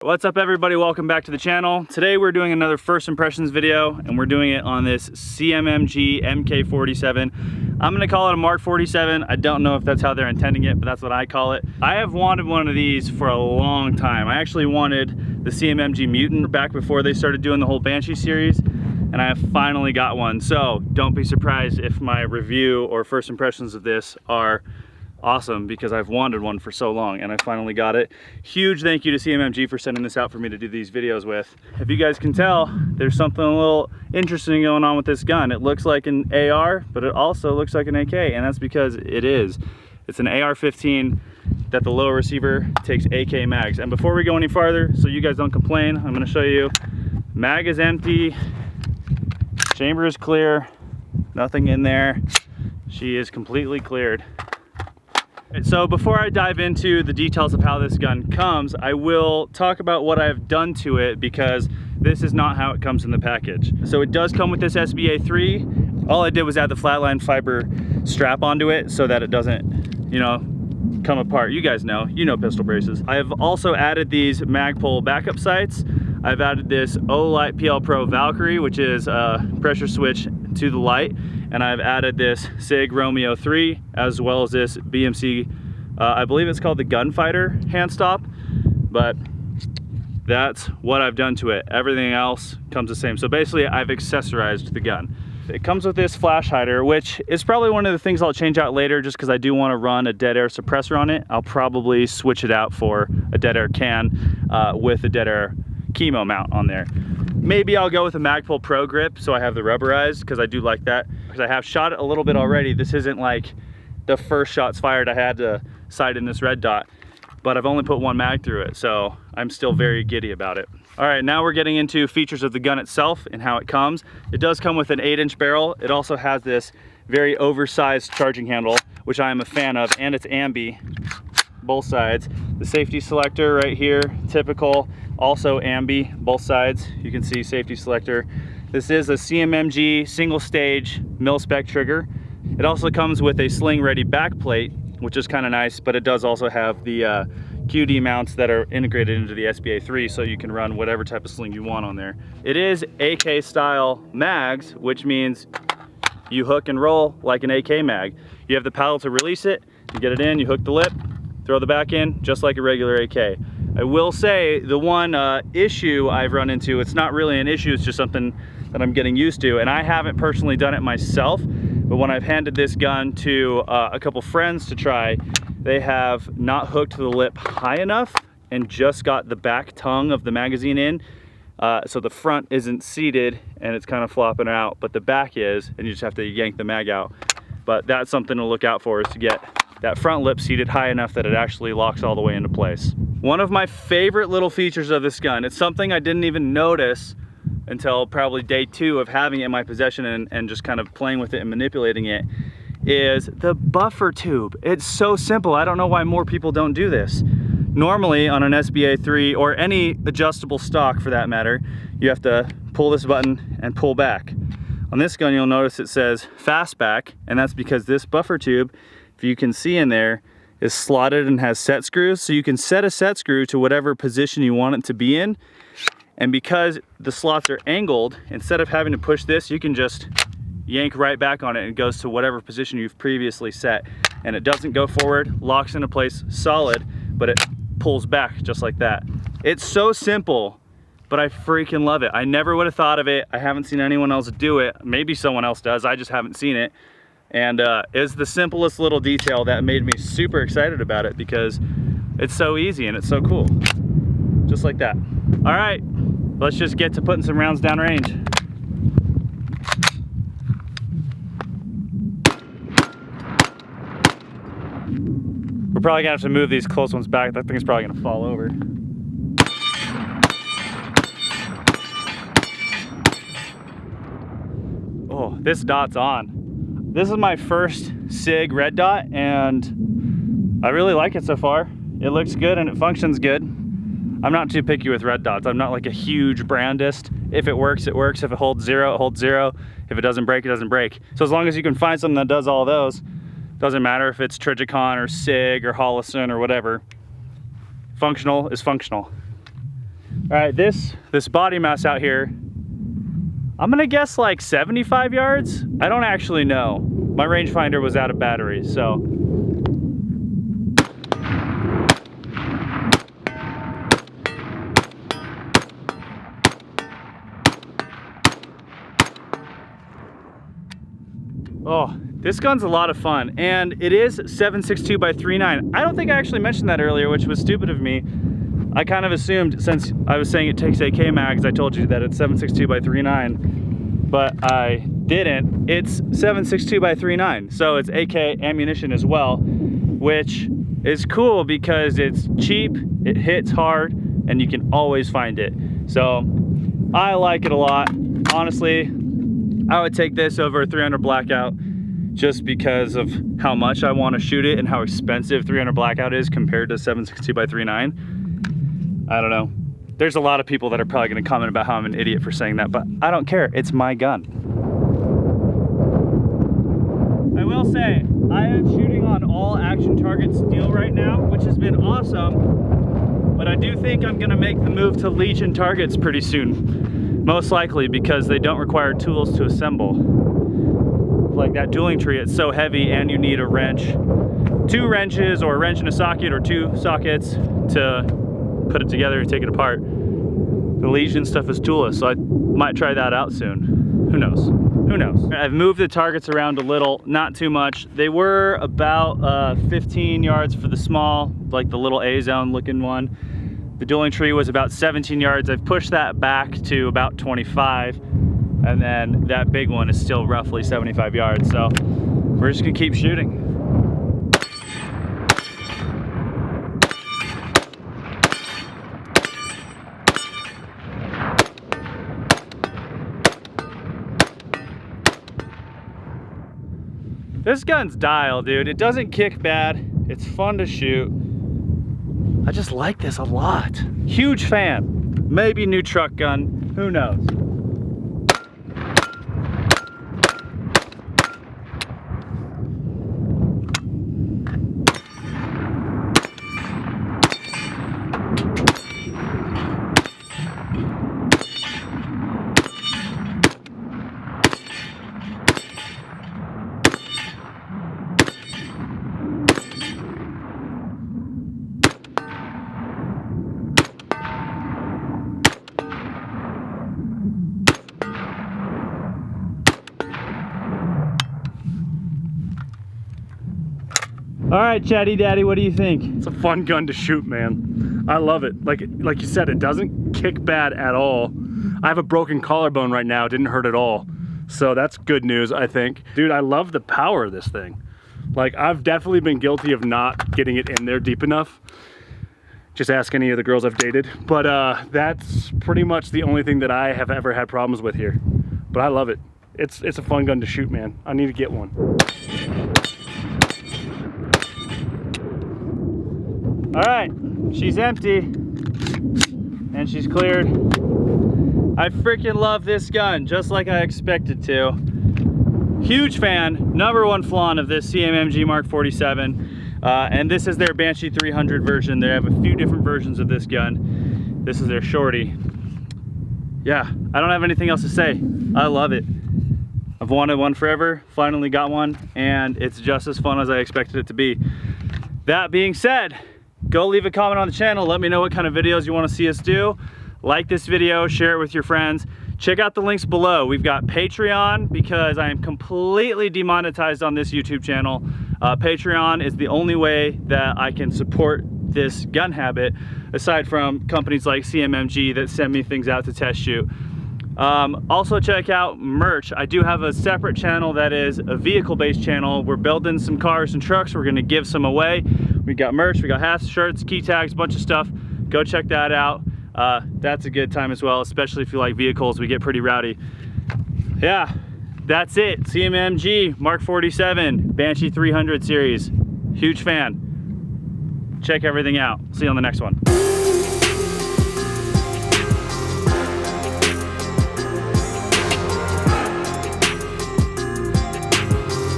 What's up everybody, welcome back to the channel. Today we're doing another first impressions video and we're doing it on this CMMG MK47. I'm gonna call it a Mark 47. I don't know if that's how they're intending it, but that's what I call it. I have wanted one of these for a long time. I actually wanted the CMMG Mutant back before they started doing the whole Banshee series, and I have finally got one. So don't be surprised if my review or first impressions of this are awesome, because I've wanted one for so long and I finally got it. Huge thank you to CMMG for sending this out for me to do these videos with. If you guys can tell, there's something a little interesting going on with this gun. It looks like an AR, but it also looks like an AK, and that's because it is. It's an AR15 that the lower receiver takes AK mags. And before we go any farther, so you guys don't complain, I'm gonna show you. Mag is empty, chamber is clear, nothing in there. She is completely cleared. So before I dive into the details of how this gun comes, I will talk about what I've done to it, because this is not how it comes in the package. So it does come with this SBA3. All I did was add the flatline fiber strap onto it so that it doesn't, you know, come apart. You guys know, pistol braces. I have also added these Magpul backup sights. I've added this Olight PL Pro Valkyrie, which is a pressure switch to the light. And I've added this SIG Romeo 3, as well as this BMC, I believe it's called the Gunfighter hand stop, but that's what I've done to it. Everything else comes the same. So basically I've accessorized the gun. It comes with this flash hider, which is probably one of the things I'll change out later, just because I do want to run a dead air suppressor on it. I'll probably switch it out for a dead air can with a dead air chemo mount on there. Maybe I'll go with a Magpul Pro grip so I have the rubberized, because I do like that. Because I have shot it a little bit already. This isn't like the first shots fired I had to sight in this red dot, but I've only put one mag through it, so I'm still very giddy about it. All right, now we're getting into features of the gun itself and how it comes. It does come with an 8-inch barrel. It also has this very oversized charging handle, which I am a fan of, and it's ambi, both sides. The safety selector right here, typical, also ambi, both sides. You can see safety selector. This is a CMMG single stage mil-spec trigger. It also comes with a sling ready back plate, which is kind of nice, but it does also have the QD mounts that are integrated into the SBA3, so you can run whatever type of sling you want on there. It is AK style mags, which means you hook and roll like an AK mag. You have the paddle to release it, you get it in, you hook the lip, throw the back in, just like a regular AK. I will say the one issue I've run into, it's not really an issue, it's just something that I'm getting used to, and I haven't personally done it myself, but when I've handed this gun to a couple friends to try, they have not hooked the lip high enough and just got the back tongue of the magazine in, so the front isn't seated and it's kind of flopping out, but the back is, and you just have to yank the mag out. But that's something to look out for, is to get that front lip seated high enough that it actually locks all the way into place. One of my favorite little features of this gun, it's something I didn't even notice until probably day 2 of having it in my possession and just kind of playing with it and manipulating it, is the buffer tube. It's so simple. I don't know why more people don't do this. Normally on an SBA3 or any adjustable stock for that matter, you have to pull this button and pull back. On this gun you'll notice it says fastback, and that's because this buffer tube, if you can see in there, is slotted and has set screws, so you can set a set screw to whatever position you want it to be in. And because the slots are angled, instead of having to push this, you can just yank right back on it and it goes to whatever position you've previously set. And it doesn't go forward, locks into place solid, but it pulls back just like that. It's so simple, but I freaking love it. I never would have thought of it. I haven't seen anyone else do it. Maybe someone else does, I just haven't seen it. And it's the simplest little detail that made me super excited about it, because it's so easy and it's so cool. Just like that. All right, let's just get to putting some rounds down range. We're probably gonna have to move these close ones back. That thing's probably gonna fall over. Oh, this dot's on. This is my first SIG red dot, and I really like it so far. It looks good and it functions good. I'm not too picky with red dots. I'm not like a huge brandist. If it works, it works. If it holds zero, it holds zero. If it doesn't break, it doesn't break. So as long as you can find something that does all those, doesn't matter if it's Trijicon or SIG or Holosun or whatever, functional is functional. All right, this body mass out here, I'm gonna guess like 75 yards. I don't actually know. My rangefinder was out of batteries, so. Oh, this gun's a lot of fun, and it is 7.62 by 3.9. I don't think I actually mentioned that earlier, which was stupid of me. I kind of assumed, since I was saying it takes AK mags, I told you that it's 7.62 by 3.9, but I didn't. It's 7.62 by 3.9, so it's AK ammunition as well, which is cool because it's cheap, it hits hard, and you can always find it. So I like it a lot. Honestly, I would take this over a 300 Blackout just because of how much I want to shoot it and how expensive 300 Blackout is compared to 7.62 by 3.9. I don't know. There's a lot of people that are probably going to comment about how I'm an idiot for saying that, but I don't care. It's my gun. I will say, I am shooting on all action target steel right now, which has been awesome, but I do think I'm going to make the move to Legion targets pretty soon. Most likely because they don't require tools to assemble. Like that dueling tree, it's so heavy and you need a wrench. 2 wrenches or a wrench and a socket or 2 sockets to put it together and take it apart. The Legion stuff is toolless, so I might try that out soon. Who knows? Who knows? I've moved the targets around a little, not too much. They were about 15 yards for the small, like the little A-zone looking one. The dueling tree was about 17 yards. I've pushed that back to about 25, and then that big one is still roughly 75 yards. So we're just gonna keep shooting. This gun's dialed, dude. It doesn't kick bad. It's fun to shoot. I just like this a lot. Huge fan. Maybe new truck gun, who knows? All right, Chatty Daddy, what do you think? It's a fun gun to shoot, man. I love it. Like you said, it doesn't kick bad at all. I have a broken collarbone right now. It didn't hurt at all. So that's good news, I think. Dude, I love the power of this thing. Like, I've definitely been guilty of not getting it in there deep enough. Just ask any of the girls I've dated. But that's pretty much the only thing that I have ever had problems with here. But I love it. It's a fun gun to shoot, man. I need to get one. All right, she's empty and she's cleared. I freaking love this gun, just like I expected to. Huge fan, #1 flawn of this CMMG MK47. And this is their Banshee 300 version. They have a few different versions of this gun. This is their shorty. Yeah, I don't have anything else to say. I love it. I've wanted one forever, finally got one, and it's just as fun as I expected it to be. That being said, go leave a comment on the channel. Let me know what kind of videos you want to see us do. Like this video, share it with your friends. Check out the links below. We've got Patreon because I am completely demonetized on this YouTube channel. Patreon is the only way that I can support this gun habit, aside from companies like CMMG that send me things out to test shoot. Also check out merch. I do have a separate channel that is a vehicle-based channel. We're building some cars and trucks. We're gonna give some away. We got merch, we got hats, shirts, key tags, a bunch of stuff. Go check that out. That's a good time as well, especially if you like vehicles. We get pretty rowdy. Yeah, that's it. CMMG MK47 Banshee 300 series. Huge fan. Check everything out. See you on the next one.